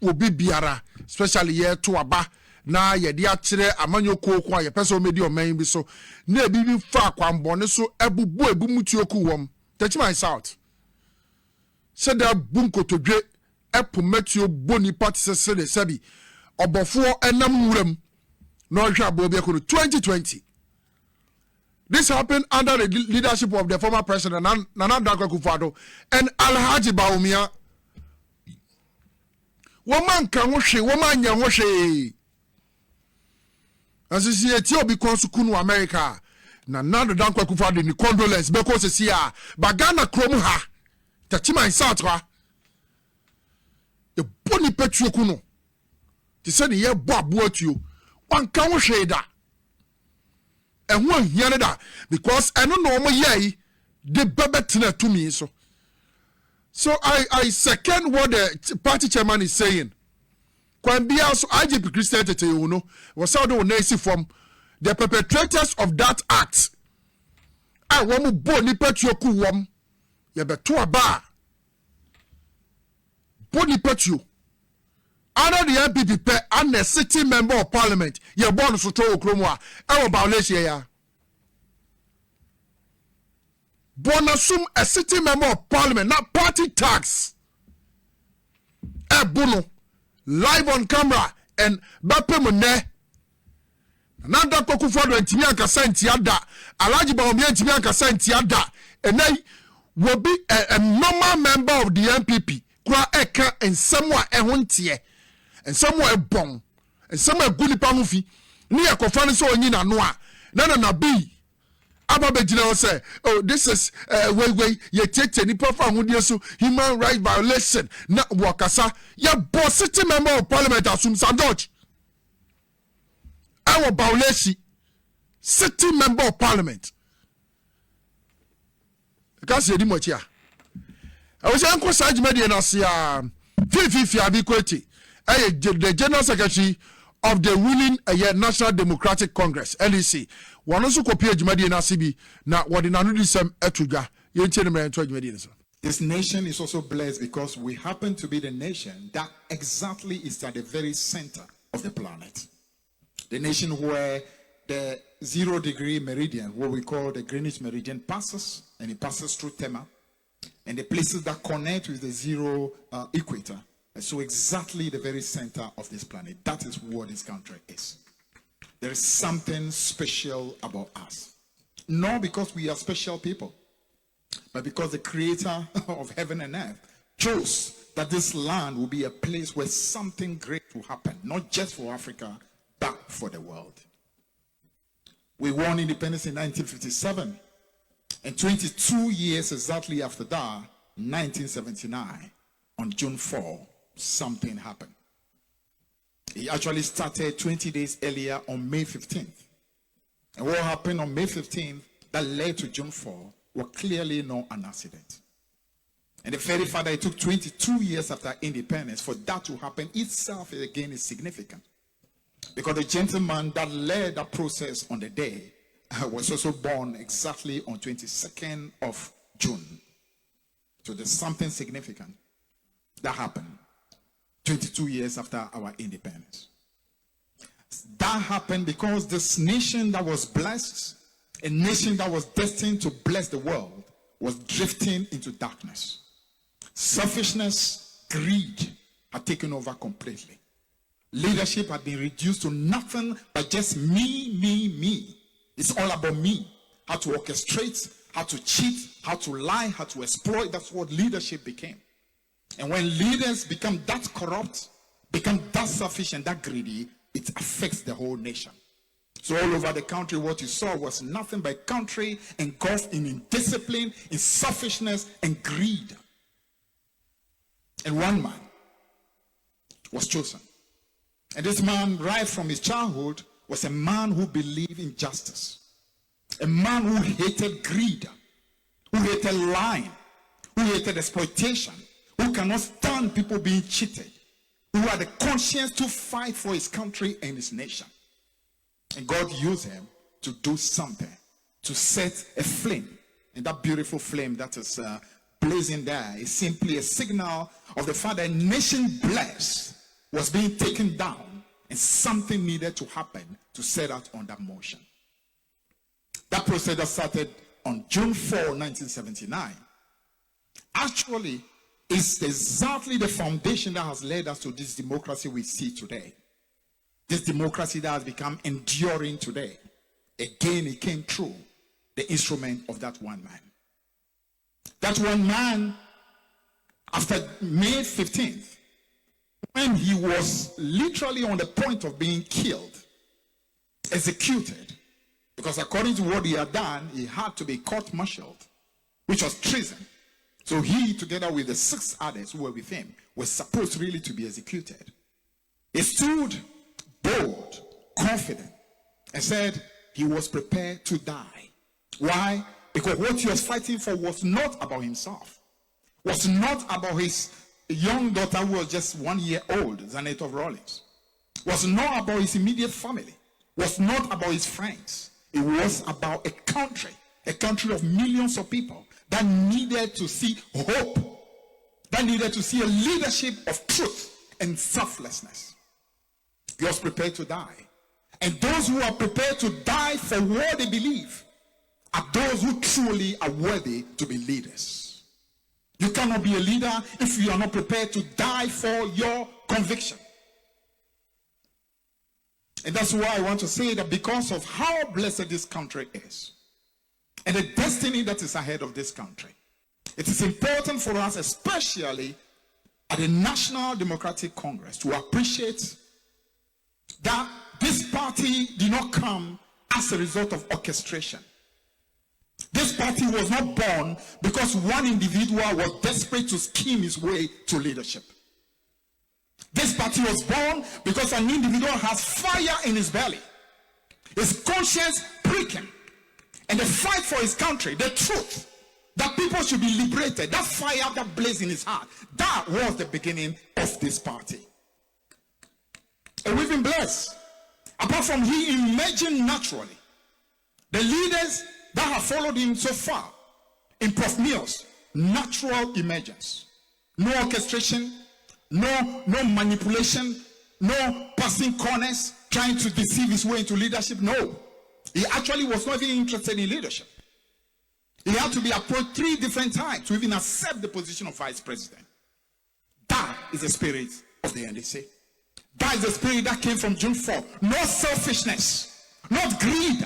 wo bi biara especially ye to aba na ye de akire amanyoko ko ye pese o medi o man bi so na e bi fa kwambone so ebubu ebumutuoku wom techman south said that bunkotodwe epumetio boni party se de sabi obofo enam wuram no 2020. This happened under the leadership of the former president Nana Akufo-Addo and Alhaji Bawumia. Woman kan wo hwe, woman nya wo hwe. Asisi Ethiopia because kunu America. Nana Akufo-Addo ni condolence because se a bagana krom ha. Tachima South ha. E boni petuo kuno. Ti se ne ye bo aboatuo. One can say that. And one hear that because I don't know my the baby to me. So I second what the party chairman is saying. Can be also IGP Christian Tete, you know, was out of Nancy from the perpetrators of that act. I want to boni petioku wom. You better a bar. Boni petio. Under the MPP and the city member of parliament, you're born to throw Kromwa, our violation ya. Bonasum, a city member of parliament, not party tax. A bono, live on camera, and Bapemone. Nanda Akufo-Addo and Timianka Santiada, Alhaji Bawumia and Timianka Santiada, and they will be a normal member of the MPP. Kwa eka and somewhere a huntie. And somewhere bon and somewhere good pamufi near Kofani so nyina noa na be ababejina say oh this is way ye take any proper so human right violation na wakasa ya boss city member of parliament asum Sandoch our violation city member of parliament because you di mochia I was uncle Saj Media na sia fifi abi kweti the General Secretary of the ruling National Democratic Congress, NDC. One also copy Jumadi na CB na wadi na nudi sem etuja. This nation is also blessed because we happen to be the nation that exactly is at the very center of the planet. The nation where the 0 degree meridian, what we call the Greenwich meridian, passes, and it passes through Tema, and the places that connect with the zero equator. So exactly the very center of this planet. That is what this country is. There is something special about us. Not because we are special people, but because the creator of heaven and earth chose that this land will be a place where something great will happen. Not just for Africa, but for the world. We won independence in 1957. And 22 years exactly after that, 1979, on June 4, something happened. It actually started 20 days earlier on May 15th. And what happened on May 15th that led to June 4 was clearly not an accident. And the very fact that it took 22 years after independence for that to happen itself again is significant. Because the gentleman that led that process on the day was also born exactly on 22nd of June. So there's something significant that happened 22 years after our independence. That happened because this nation that was blessed, a nation that was destined to bless the world, was drifting into darkness. Selfishness, greed had taken over completely. Leadership had been reduced to nothing but just me. It's all about me. How to orchestrate, how to cheat, how to lie, how to exploit. That's what leadership became. And when leaders become that corrupt, become that selfish and that greedy, it affects the whole nation. So all over the country, what you saw was nothing but a country engulfed in indiscipline, in selfishness and greed. And one man was chosen. And this man, right from his childhood, was a man who believed in justice. A man who hated greed, who hated lying, who hated exploitation, who cannot stand people being cheated, who had the conscience to fight for his country and his nation. And God used him to do something, to set a flame. And that beautiful flame that is blazing there is simply a signal of the fact that a nation blessed was being taken down and something needed to happen to set out on that motion. That process that started on June 4, 1979, actually is exactly the foundation that has led us to this democracy we see today. This democracy that has become enduring today. Again, it came through the instrument of that one man. That one man, after May 15th, when he was literally on the point of being killed, executed, because according to what he had done, he had to be court-martialed, which was treason. So he, together with the 6 others who were with him, was supposed really to be executed. He stood bold, confident, and said he was prepared to die. Why? Because what he was fighting for was not about himself, was not about his young daughter who was just 1 year old, Zanette Rawlings, was not about his immediate family, was not about his friends. It was about a country of millions of people that needed to see hope, that needed to see a leadership of truth and selflessness. He was prepared to die. And those who are prepared to die for what they believe are those who truly are worthy to be leaders. You cannot be a leader if you are not prepared to die for your conviction. And that's why I want to say that because of how blessed this country is and the destiny that is ahead of this country, it is important for us, especially at the National Democratic Congress, to appreciate that this party did not come as a result of orchestration. This party was not born because one individual was desperate to scheme his way to leadership. This party was born because an individual has fire in his belly, his conscience pricking, and the fight for his country, the truth, that people should be liberated, that fire that blazed in his heart, that was the beginning of this party. And we've been blessed. Apart from he emerging naturally, the leaders that have followed him so far, in Prof. Mills, natural emergence, no orchestration, no manipulation, no passing corners, trying to deceive his way into leadership. No, he actually was not even interested in leadership. He had to be approached 3 different times to even accept the position of vice president. That is the spirit of the NDC. That is the spirit that came from June 4. Not selfishness, not greed,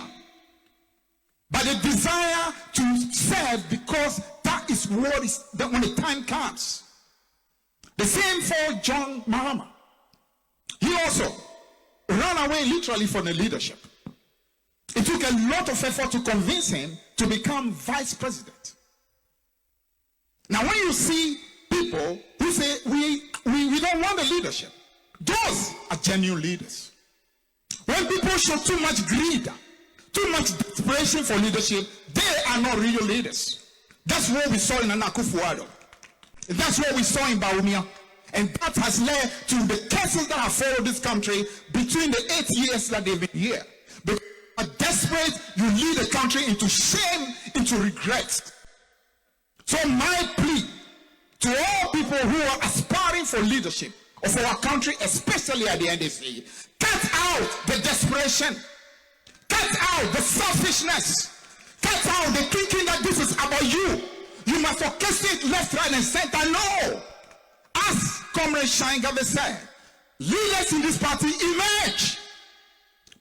but a desire to serve, because that is what is that when the time comes. The same for John Mahama. He also ran away literally from the leadership. It took a lot of effort to convince him to become vice president. Now when you see people who say we don't want the leadership, those are genuine leaders. When people show too much greed, too much desperation for leadership, they are not real leaders. That's what we saw in Akufo-Addo. That's what we saw in Bawumia. And that has led to the cases that have followed this country between the 8 years that they've been here. Because you are desperate, you lead the country into shame, into regret. So my plea to all people who are aspiring for leadership of our country, especially at the NDC, cut out the desperation, cut out the selfishness, cut out the thinking that this is about you. You must orchestrate left, right, and center. No. As Comrade Shingabe said, leaders in this party emerge.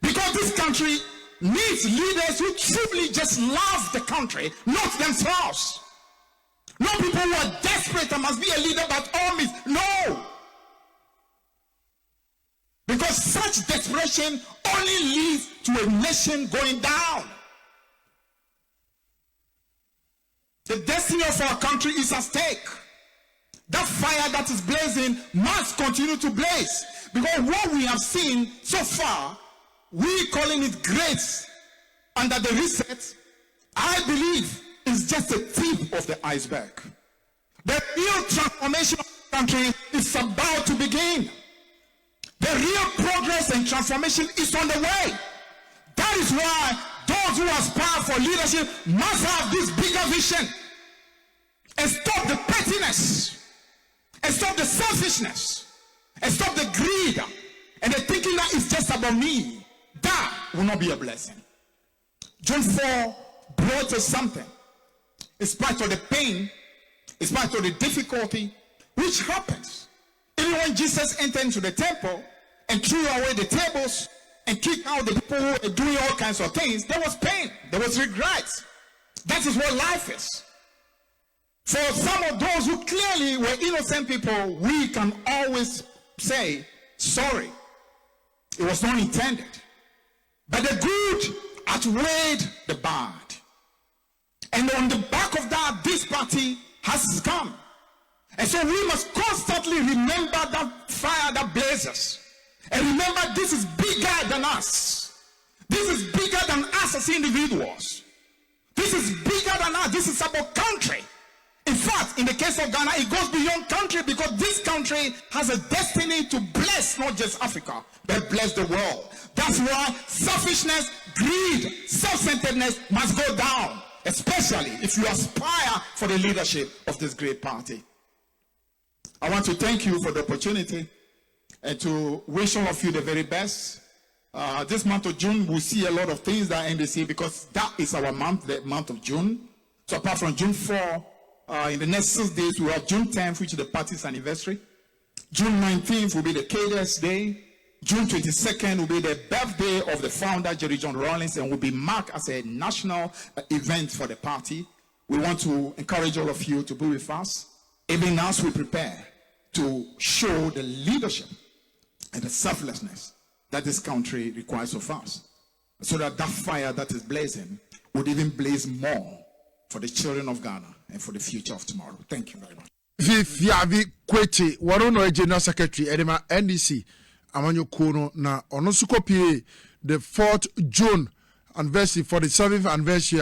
Because this country needs leaders who truly just love the country, not themselves. Not people who are desperate and must be a leader by all means. No. Because such desperation only leads to a nation going down. The destiny of our country is at stake. That fire that is blazing must continue to blaze. Because what we have seen so far, we calling it grace under the reset, I believe is just a tip of the iceberg. The real transformation of the country is about to begin. The real progress and transformation is on the way. That is why those who aspire for leadership must have this bigger vision and stop the pettiness and stop the selfishness and stop the greed and the thinking that it's just about me. That will not be a blessing. June 4 brought us something. In spite of the pain, in spite of the difficulty, which happens. Even when Jesus entered into the temple and threw away the tables and kicked out the people who were doing all kinds of things, there was pain, there was regret. That is what life is. For some of those who clearly were innocent people, we can always say, sorry, it was not intended. But the good outweighed the bad. And on the back of that, this party has come. And so we must constantly remember that fire that blazes. And remember, this is bigger than us. This is bigger than us as individuals. This is bigger than us. This is about country. In fact, in the case of Ghana, it goes beyond country, because this country has a destiny to bless not just Africa, but bless the world. That's why selfishness, greed, self-centeredness must go down, especially if you aspire for the leadership of this great party. I want to thank you for the opportunity and to wish all of you the very best. This month of June, we'll see a lot of things that NDC, because that is our month, the month of June. So apart from June 4, in the next 6 days, we have June 10th, which is the party's anniversary. June 19th will be the Cadence Day. June 22nd will be the birthday of the founder, Jerry John Rawlings, and will be marked as a national event for the party. We want to encourage all of you to be with us, even as we prepare to show the leadership and the selflessness that this country requires of us, so that that fire that is blazing would even blaze more for the children of Ghana and for the future of tomorrow. Thank you very much. Vivi Kweti, Warono General Secretary, Edema NDC, Amanyo Kono, na Onosuko PA, the 4th June anniversary, for the 7th anniversary